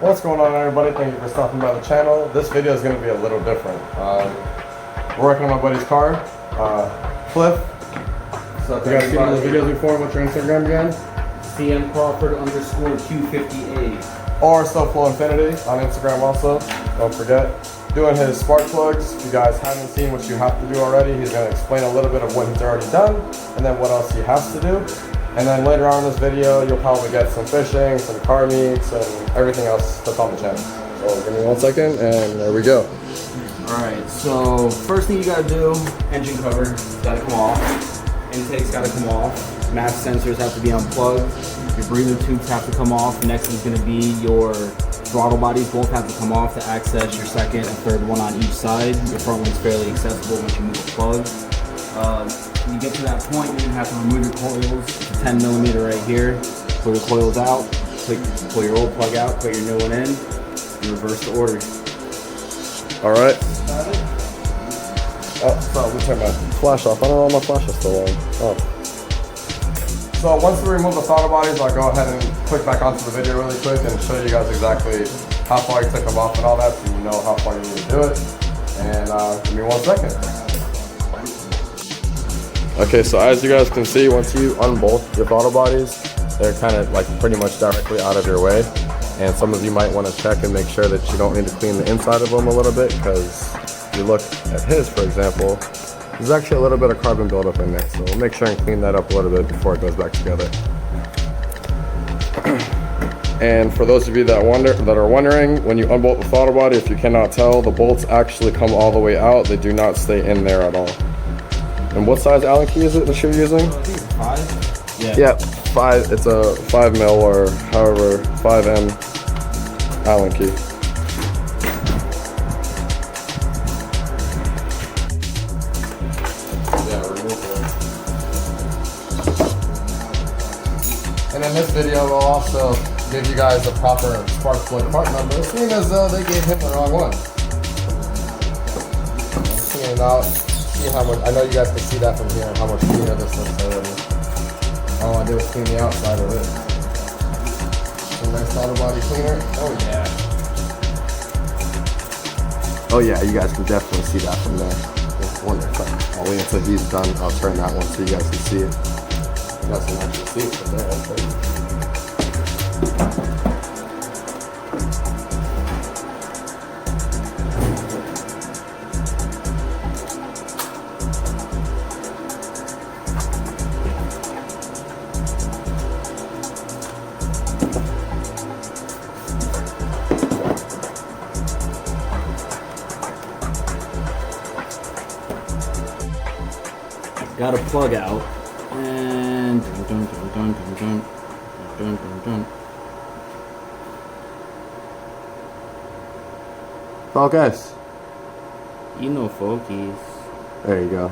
What's going on, everybody? Thank you for stopping by the channel. This video is going to be a little different. We're working on my buddy's car, Cliff. So you guys seen those videos before? What's your Instagram again? CM_Q50A. Or SoFlow Infiniti on Instagram also. Don't forget. Doing his spark plugs. If you guys haven't seen what you have to do already, he's going to explain a little bit of what he's already done and then what else he has to do. And then later on in this video, you'll probably get some fishing, some car meets, and everything else that's on the channel. So give me 1 second, and there we go. Alright, so first thing you gotta do, engine cover, gotta come off. Intake's gotta come off. Map sensors have to be unplugged. Your breather tubes have to come off. Next is gonna be your throttle bodies. Both have to come off to access your second and third one on each side. Your front one's fairly accessible once you move the plug. When you get to that point, you're gonna have to remove your coils. It's a 10 millimeter right here. Pull your coils out, pull your old plug out, put your new one in, and reverse the order. Alright. Oh, sorry, let me turn my flash off. I don't know why my flash is still on. Oh. So once we remove the throttle bodies, I'll go ahead and click back onto the video really quick and show you guys exactly how far you took them off and all that, so you know how far you need to do it. And give me 1 second. Okay, so as you guys can see, once you unbolt your throttle bodies, they're kind of like pretty much directly out of your way. And some of you might want to check and make sure that you don't need to clean the inside of them a little bit, because if you look at his, for example, there's actually a little bit of carbon buildup in there. So we'll make sure and clean that up a little bit before it goes back together. And for those of you that are wondering, when you unbolt the throttle body, if you cannot tell, the bolts actually come all the way out. They do not stay in there at all. And what size Allen key is it that you're using? I think it's 5. Yeah, 5. It's a 5 mil or however 5M Allen key. Yeah, remove it. And in this video, we'll also give you guys a proper spark plug part number, seeing as though they gave him the wrong one. I'm seeing it out. See how much, I know you guys can see that from here, how much cleaner this looks already. All I do is clean the outside of it. Some nice throttle body cleaner. Oh yeah. Oh yeah, you guys can definitely see that from there. Just wonder if I'll wait until he's done. I'll turn that one so you guys can see it. You guys can actually see it from there. Okay. Got a plug out, and Focus. you know, focus. There you go.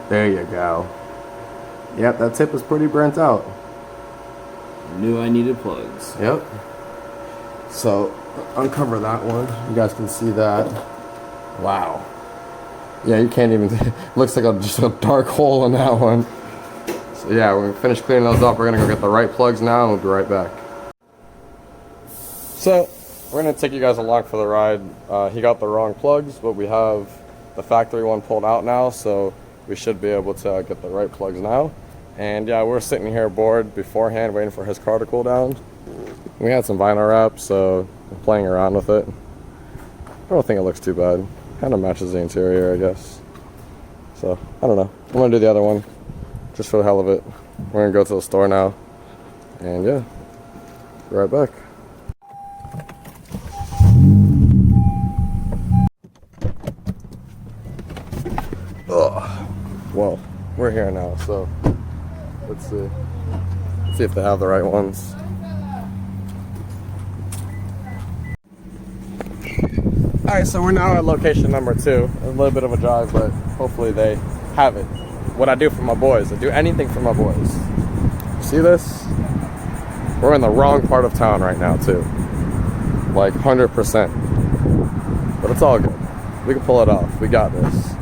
There you go. Yep, that tip is pretty burnt out. Knew I needed plugs. Yep. So, uncover that one. You guys can see that. Wow. Yeah, you can't even, looks like just a dark hole in that one. So yeah, we're gonna finish cleaning those up. We're gonna go get the right plugs now and we'll be right back. So, we're gonna take you guys along for the ride. He got the wrong plugs, but we have the factory one pulled out now, so we should be able to get the right plugs now. And yeah, we're sitting here bored beforehand, waiting for his car to cool down. We had some vinyl wrap, so we're playing around with it. I don't think it looks too bad. Kind of matches the interior, I guess. So, I don't know. I'm gonna do the other one, just for the hell of it. We're gonna go to the store now, and yeah, be right back. Ugh. Well, we're here now, so let's see. Let's see if they have the right ones. Alright, so we're now at location number 2. A little bit of a drive, but hopefully they have it. What I do for my boys, I do anything for my boys. See this? We're in the wrong part of town right now, too. Like 100%. But it's all good. We can pull it off. We got this.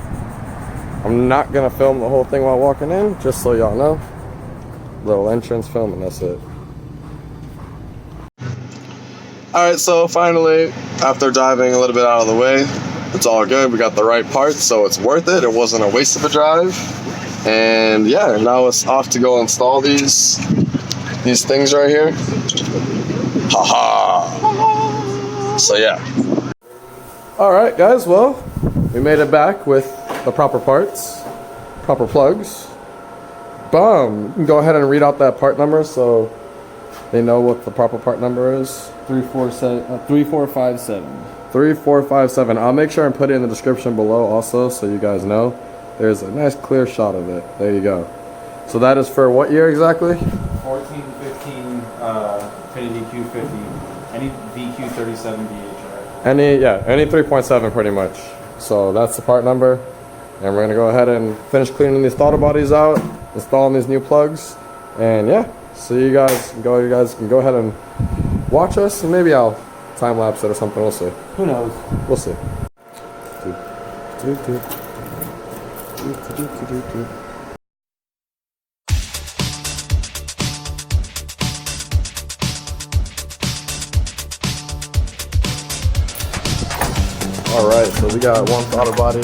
I'm not gonna film the whole thing while walking in, just so y'all know. Little entrance film, and that's it. Alright, so finally, after driving a little bit out of the way, it's all good. We got the right parts, so it's worth it. It wasn't a waste of a drive. And yeah, now it's off to go install these things right here. Haha. So yeah. Alright guys, well, we made it back with the proper parts, proper plugs. Boom. You can go ahead and read out that part number so they know what the proper part number is. 3457. 3457. I'll make sure and put it in the description below also so you guys know. There's a nice clear shot of it. There you go. So that is for what year exactly? 14, 15, Infiniti Q50, any VQ37 DH, Any 3.7 pretty much. So that's the part number. And we're gonna go ahead and finish cleaning these throttle bodies out, installing these new plugs, and yeah. So you guys can go ahead and watch us, and maybe I'll time lapse it or something. We'll see. Who knows? We'll see. All right, so we got one throttle body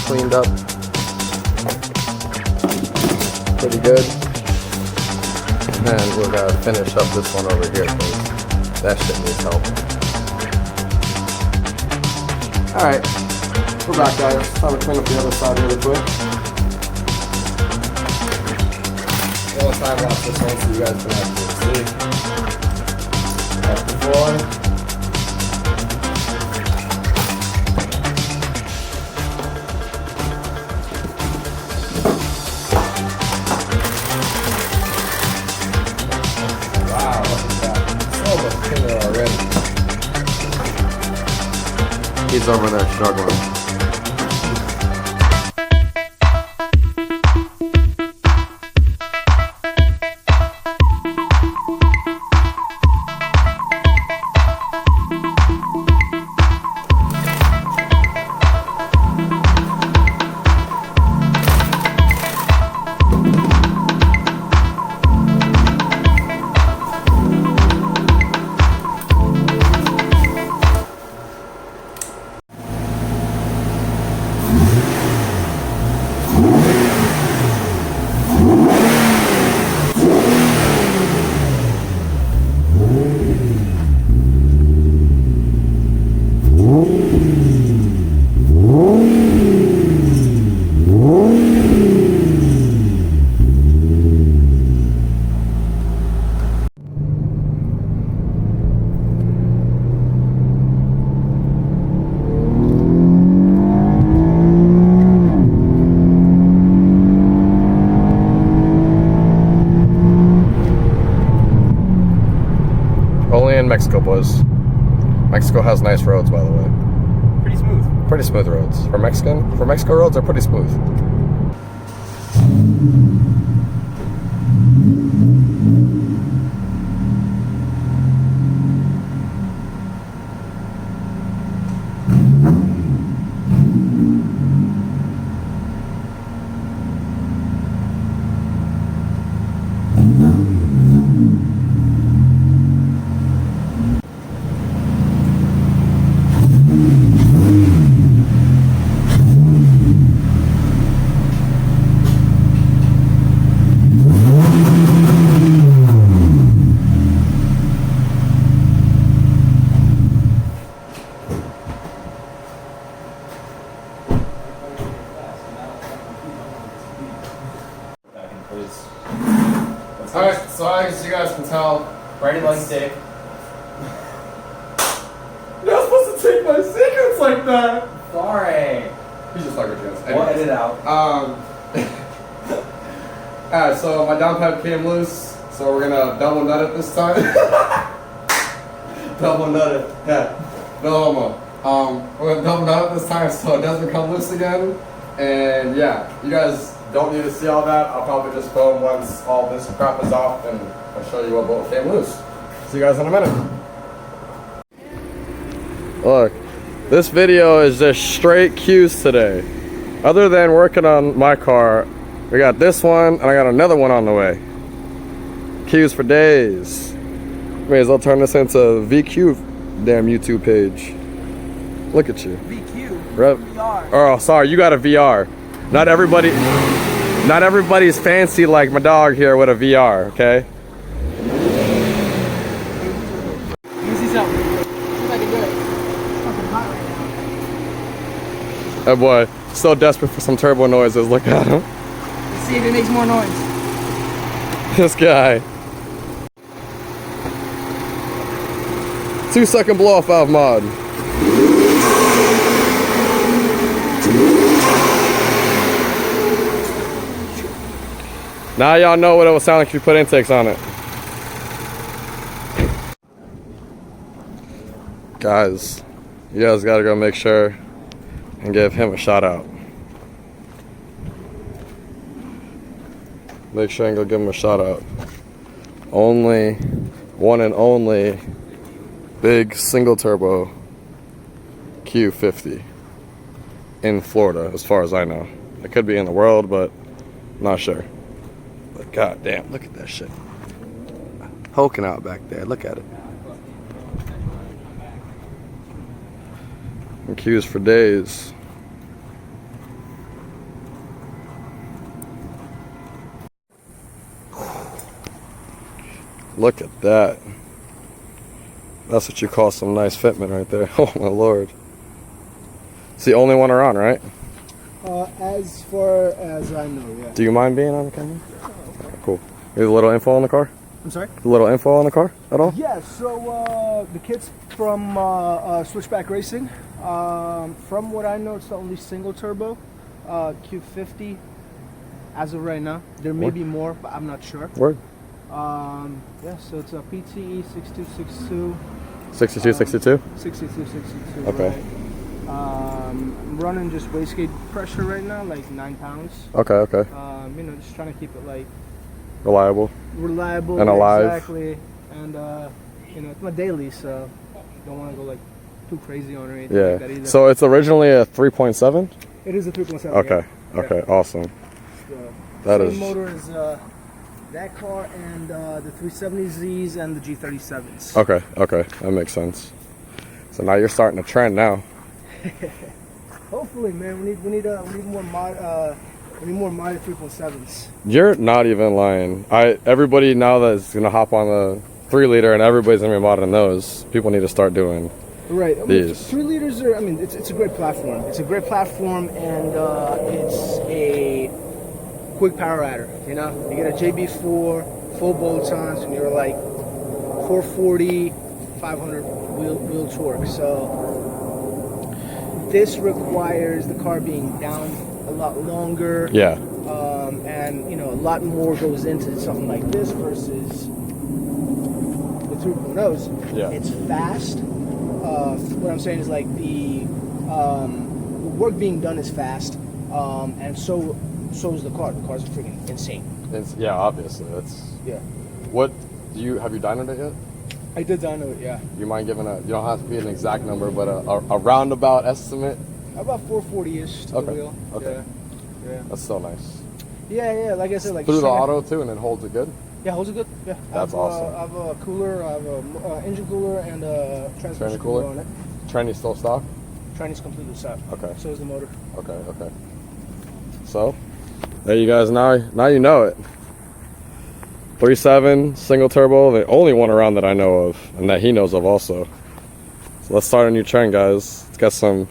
cleaned up, pretty good. And we're gonna finish up this one over here because that shit needs help. Alright, we're back guys. Time to clean up the other side really quick. We'll time lapse this one so you guys can actually see. That's the floor. He's over there struggling. Only in Mexico, boys. Mexico has nice roads, by the way. Pretty smooth. Pretty smooth roads. For Mexico roads are pretty smooth. Alright, so as you guys can tell, Brady likes dick. you're not supposed to take my secrets like that! Sorry. He's just fucking with us. We'll edit out. Alright, so my downpipe came loose, so we're gonna double nut it this time. Double nut it. Yeah. No homo. We're gonna double nut it this time so it doesn't come loose again. And yeah, you guys don't need to see all that. I'll probably just film once all this crap is off and I'll show you what bolt came loose. See you guys in a minute. Look, this video is just straight Qs today. Other than working on my car, we got this one and I got another one on the way. Qs for days. May as well turn this into VQ damn YouTube page. Look at you. VQ. Rep. VR. Oh, sorry, you got a VR. Not everybody's fancy like my dog here with a VR, okay? Let me see something. Looks like it good. It's fucking hot right now. That boy, so desperate for some turbo noises. Look at him. Let's see if it makes more noise. This guy. 2-second blow off valve mod. Now y'all know what it would sound like if you put intakes on it. Guys, you guys gotta go make sure and give him a shout out. Make sure and go give him a shout out. Only, one and only, big single turbo Q50 in Florida, as far as I know. It could be in the world, but not sure. But god damn, look at that shit. Hulking out back there, look at it. And Q's for days. Look at that. That's what you call some nice fitment right there. Oh my lord. It's the only one around, right? As far as I know, yeah. Do you mind being on the camera? Okay, cool. Maybe a little info on the car? I'm sorry? A little info on the car at all? Yeah, so the kid's from Switchback Racing. From what I know, it's the only single turbo Q50 as of right now. There may be more, but I'm not sure. Word. Yeah, so it's a PTE 6262. 6262? 6262. Okay. Right. I'm running just wastegate pressure right now, like 9 pounds. Okay, okay. You know, just trying to keep it like Reliable. reliable And alive. Exactly. And you know, it's my daily, so don't want to go like too crazy on it or anything Yeah. like that either. So it's originally a 3.7? It is a 3.7. Okay. Yeah. Okay, awesome. So, That same is- motor as that car and the 370Zs and the G37s. Okay, okay. That makes sense. So now you're starting a trend now. Hopefully, man, we need more mod. We need more modded 3.7s. You're not even lying. Everybody now that's gonna hop on the 3-liter and everybody's gonna be modding those. People need to start doing Right. I mean, these. 3 liters are. I mean, it's a great platform. It's a great platform, and it's a quick power adder. You know, you get a JB4 full bolt-ons, and you're like 440, 500 wheel torque. So this requires the car being down a lot longer. Yeah. And you know, a lot more goes into something like this versus the 2.0s. Yeah. It's fast. What I'm saying is like the work being done is fast, and so is the car. The car's freaking insane. Yeah, obviously. Yeah. What have you dynoed it yet? I did dyno it, yeah. You mind giving you don't have to be an exact number, but a roundabout estimate? About 440-ish to Okay, the wheel. okay. Yeah. That's so nice. Yeah, like I said, like Through the straight- auto too, and it holds it good? Yeah, holds it good. Yeah. That's awesome. I have a cooler, I have a engine cooler and a transmission cooler? cooler on it. Trendy still stock? Training is completely set. Okay. So is the motor. Okay, okay. So, there you guys, now you know it. 3.7 single turbo, the only one around that I know of, and that he knows of also. So let's start a new trend, guys. It's got some,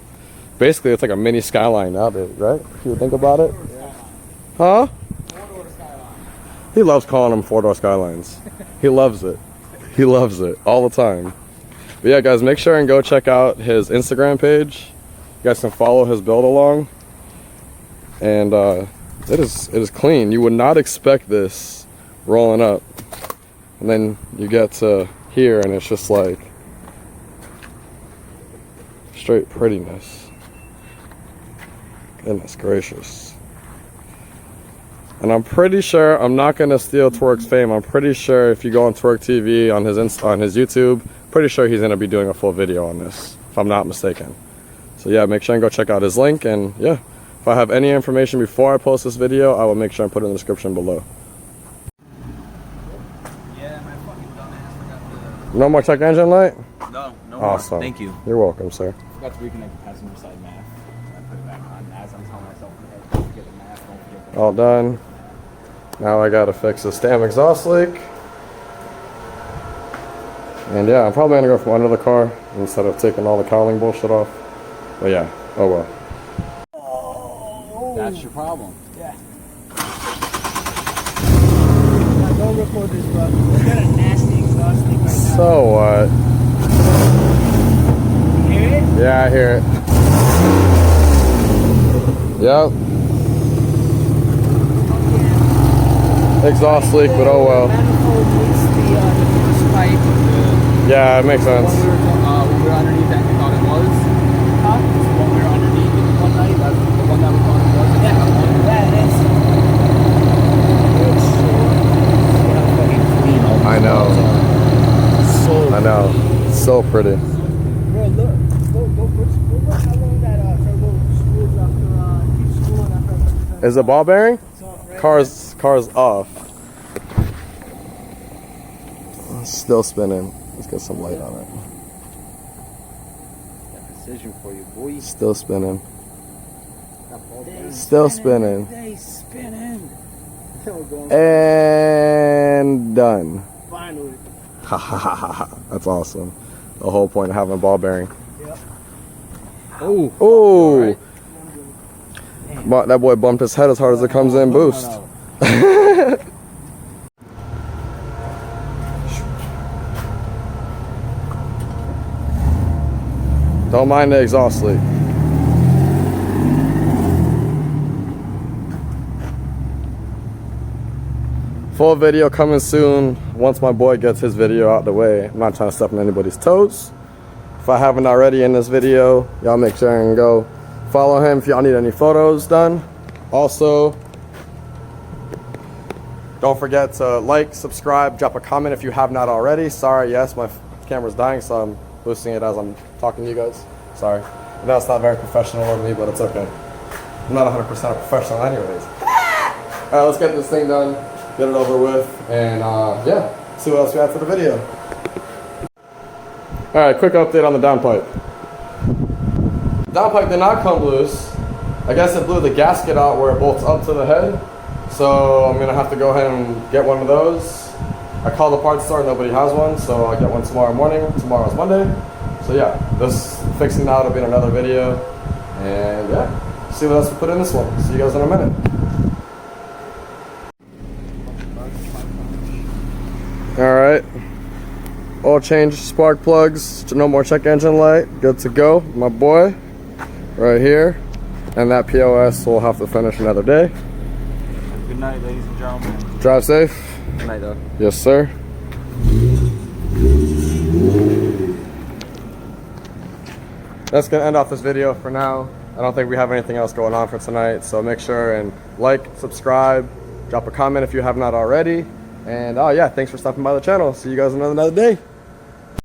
basically it's like a mini Skyline nowadays, right? If you think about it. Huh? He loves calling them 4-door Skylines. He loves it. He loves it all the time. But yeah, guys, make sure and go check out his Instagram page. You guys can follow his build along. And it is clean. You would not expect this rolling up. And then you get to here and it's just like straight prettiness. Goodness gracious. And I'm pretty sure, I'm not gonna steal Twerk's fame. I'm pretty sure if you go on Twerk TV on his YouTube, pretty sure he's gonna be doing a full video on this, if I'm not mistaken. So yeah, make sure and go check out his link. And yeah, if I have any information before I post this video, I will make sure and put it in the description below. Yeah, my fucking dumbass forgot No more check engine light? No, no Awesome. more. Thank you. You're welcome, sir. Forgot to reconnect the passenger side map. I put it back on as I'm telling myself, hey, don't forget the map, don't forget the All done. Now I gotta fix the stem exhaust leak. And yeah, I'm probably gonna go for another car instead of taking all the cowling bullshit off. But yeah, oh well. Oh, That's your problem. yeah. Now, don't record this, bro. We got a nasty exhaust leak right now. So what? You hear it? Yeah, I hear it. Yep. Exhaust leak, but oh well. The manifold meets the first pipe. Yeah, it makes sense. When we were underneath that we thought it was. Huh? When we were underneath it one night, that's the one that we thought it was. Yeah, that is. It's Fucking clean all I know. So I know. So pretty. Bro, look. Go look how long that turbo screws after keep screwing after. Is it ball bearing? It's off, right? Car's off. It's still spinning. Let's get some light on it. precision for you, boy. Still spinning. They Still spinning. They spinning. We're going And done. finally. Ha ha ha ha ha. That's awesome. The whole point of having a ball bearing. Yep. Oh. Oh. Alright. But that boy bumped his head as hard as it comes in boost. Don't mind the exhaust leak. Full video coming soon once my boy gets his video out the way. I'm not trying to step on anybody's toes. If I haven't already in this video, y'all make sure and go follow him if y'all need any photos done. Also, don't forget to like, subscribe, drop a comment if you have not already. Sorry, yes, my camera's dying, so I'm boosting it as I'm talking to you guys. Sorry. I know it's not very professional of me, but it's okay. I'm not 100% a professional anyways. Alright, let's get this thing done, get it over with, and yeah, see what else we have for the video. Alright, quick update on the downpipe. Downpipe did not come loose. I guess it blew the gasket out where it bolts up to the head. So I'm gonna have to go ahead and get one of those. I called the parts store, nobody has one, so I'll get one tomorrow morning. Tomorrow's Monday. So yeah, this fixing that will be in another video. And yeah, see what else we put in this one. See you guys in a minute. Alright. Oil change, spark plugs, no more check engine light. Good to go, my boy. Right here. And that POS will have to finish another day. Good night, ladies and gentlemen. Drive safe. Good night, though. Yes, sir. That's gonna end off this video for now. I don't think we have anything else going on for tonight, so make sure and like, subscribe, drop a comment if you have not already. And oh yeah, thanks for stopping by the channel. See you guys another day.